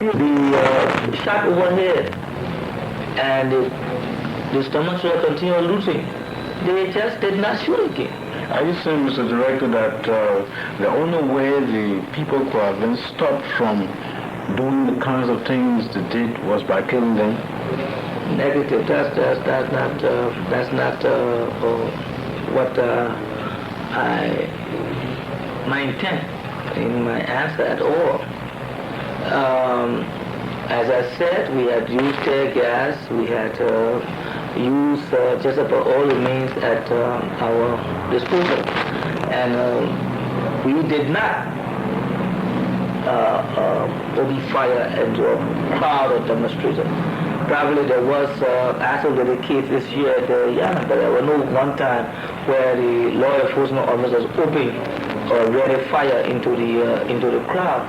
The shot overhead and the demonstrators continued looting. They just did not shoot again. Are you saying, Mr. Director, that the only way the people could have been stopped from doing the kinds of things they did was by killing them? Negative. That's not what my intent in my answer at all. As I said, we had used tear gas. We had used just about all the means at our disposal, and we did not open fire into a crowd of demonstrators. Probably there was actually the case this year at Yana, but there was no one time where the law enforcement officers opened or ready fire into the crowd.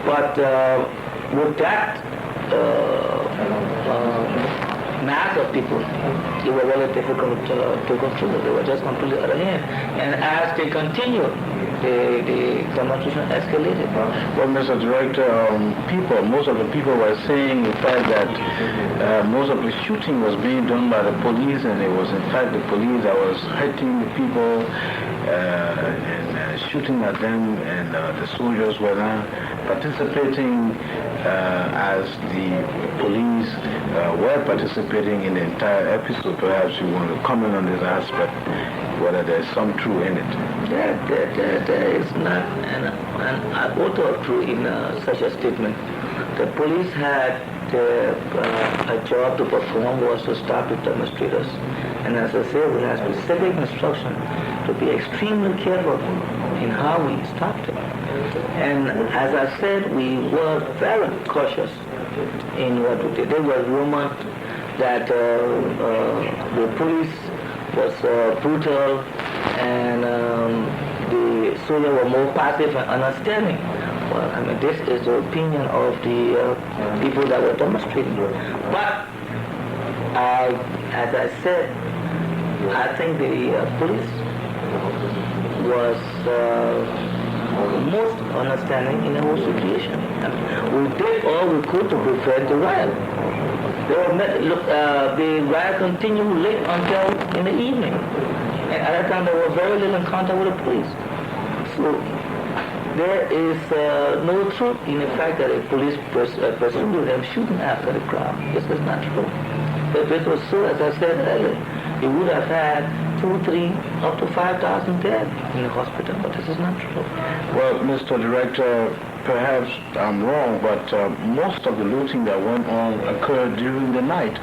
But with that mass of people, it was really difficult to control. They were just completely out of hand. And as they continued, the demonstration escalated. Well, Mr. Director, most of the people were saying, in fact, that most of the shooting was being done by the police, and it was, in fact, the police that was hitting the people and shooting at them, and the soldiers were not participating as the police were participating in the entire episode. Perhaps you want to comment on this aspect, whether there's some truth in it. There is not an iota of truth in such a statement. The police had a job to perform was to stop the demonstrators. And as I said, we had specific instruction to be extremely careful in how we stopped it. And as I said, we were very cautious in what we did. There was rumors that the police was brutal and the soldiers were more passive and understanding. Well, I mean, this is the opinion of the people that were demonstrating. But as I said, I think the police was most understanding in the whole situation. I mean, we did all we could to prevent the riot. The riot continued late until in the evening. And at that time, there was very little in contact with the police. So there is no truth in the fact that the police pursued them shooting after the crowd. This is not true. If it was so, as I said earlier, it would have had 2, 3, up to 5,000 dead in the hospital, but this is not true. Well, Mr. Director, perhaps I'm wrong, but most of the looting that went on occurred during the night.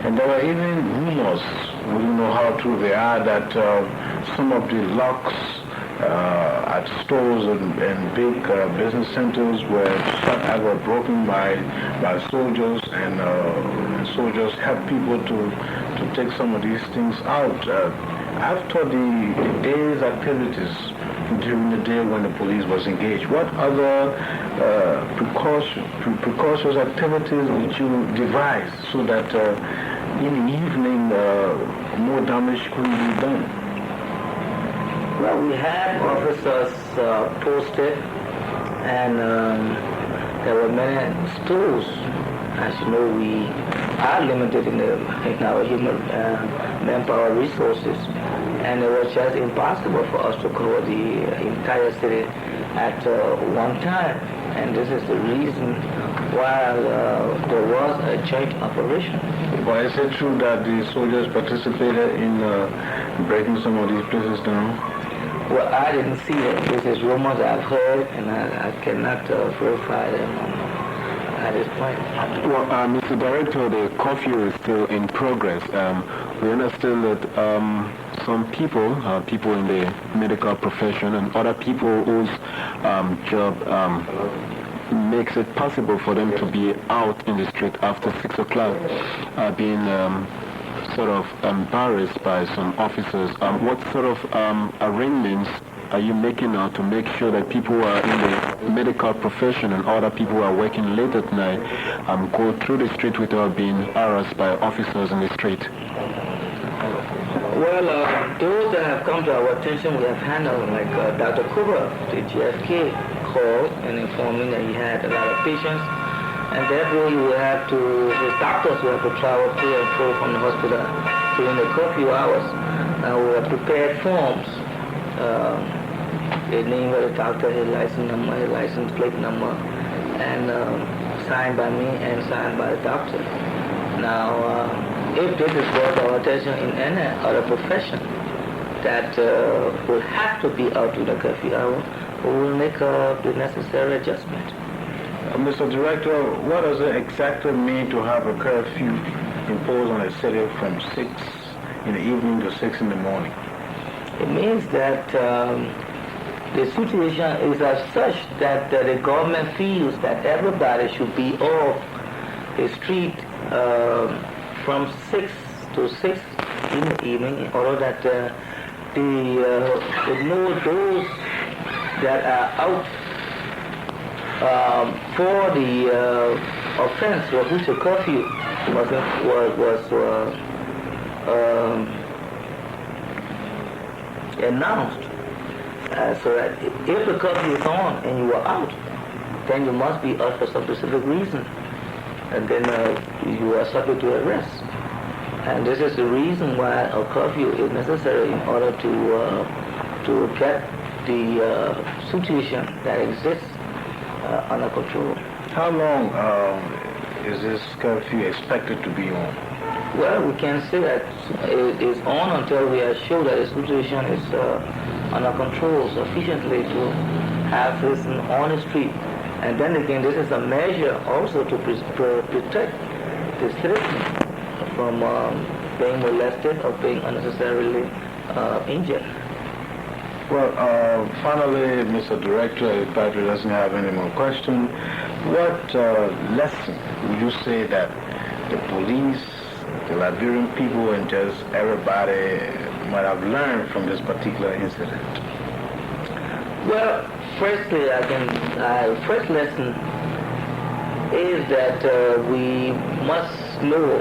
And there were even rumors, we don't know how true they are, that some of the locks at stores and big business centers were broken by soldiers, and soldiers helped people to take some of these things out. After the day's activities during the day when the police was engaged, what other precautions activities would you devise so that in the evening more damage couldn't be done? Well, we had officers posted, and there were many stores. As you know, we are limited in our human manpower resources, and it was just impossible for us to cover the entire city at one time. And this is the reason why there was a joint operation. But is it true that the soldiers participated in breaking some of these places down? Well, I didn't see it. This is rumors I've heard, and I cannot verify them at this point. Well, Mr. Director, the curfew is still in progress. We understand that some people in the medical profession and other people whose job makes it possible for them to be out in the street after 6 o'clock are being sort of embarrassed by some officers. What sort of arrangements are you making now to make sure that people who are in the medical profession and other people who are working late at night go through the street without being harassed by officers in the street? Well, those that have come to our attention, we have handled, like Dr. Kumeh, the GFK, called and informed me that he had a lot of patients And therefore you will have to, the doctors will have to travel to and fro from the hospital during the curfew hours. And we have prepared forms, the name of the doctor, his license number, his license plate number, and signed by me and signed by the doctor. Now, if this is brought to our attention in any other profession that will have to be out during the curfew hour, we will make the necessary adjustment. Mr. Director, what does it exactly mean to have a curfew imposed on a city from 6 in the evening to 6 in the morning? It means that the situation is as such that the government feels that everybody should be off the street from 6 to 6 in the evening in order that those that are out for the offense for which a curfew was announced. So that if the curfew is on and you are out, then you must be out for some specific reason, and then you are subject to arrest. And this is the reason why a curfew is necessary in order to get the situation that exists under control. How long is this curfew expected to be on? Well, we can say that it is on until we are sure that the situation is under control sufficiently to have citizens on the street. And then again, this is a measure also to protect the citizens from being molested or being unnecessarily injured. Well, finally, Mr. Director, if Patrick doesn't have any more questions, what lesson would you say that the police, the Liberian people, and just everybody might have learned from this particular incident? Well, firstly, first lesson is that we must know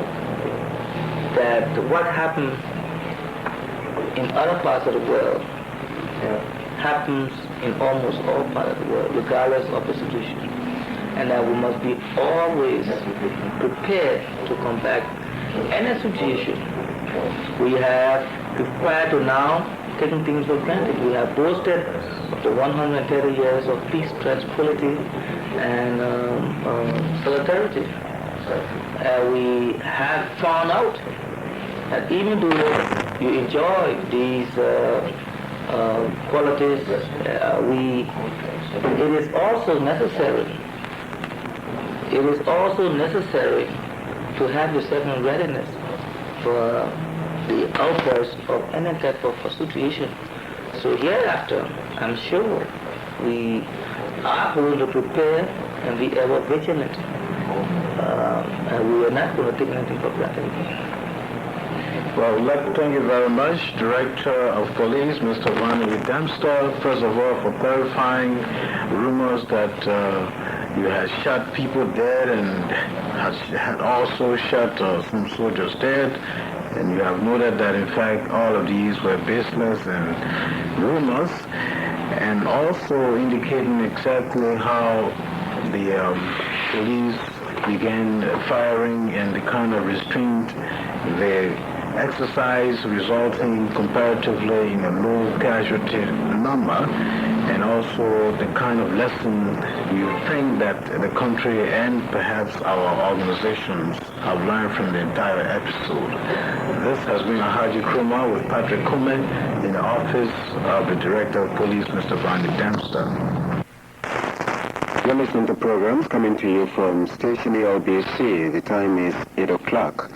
that what happened in other parts of the world happens in almost all parts of the world, regardless of the situation. And that we must be always prepared to combat any situation. We have, prior to now, taken things for granted. We have boasted of the 130 years of peace, tranquility, and solidarity. We have found out that even though you enjoy these qualities, it is also necessary. It is also necessary to have yourself in readiness for the outburst of any type of situation. So hereafter, I'm sure we are going to prepare and be ever vigilant, and we are not going to take anything for granted again. Well, I'd like to thank you very much, Director of Police, Mr. Varney Dempster, first of all, for clarifying rumors that you had shot people dead and had also shot some soldiers dead. And you have noted that, in fact, all of these were baseless and rumors, and also indicating exactly how the police began firing and the kind of restraint they exercise, resulting comparatively in a low casualty number, and also the kind of lesson you think that the country and perhaps our organizations have learned from the entire episode. This has been Haji Kromah with Patrick Kumeh in the office of the Director of Police, Mr. Varney Dempster. You're listening to programs coming to you from station ELBC. The time is 8 o'clock.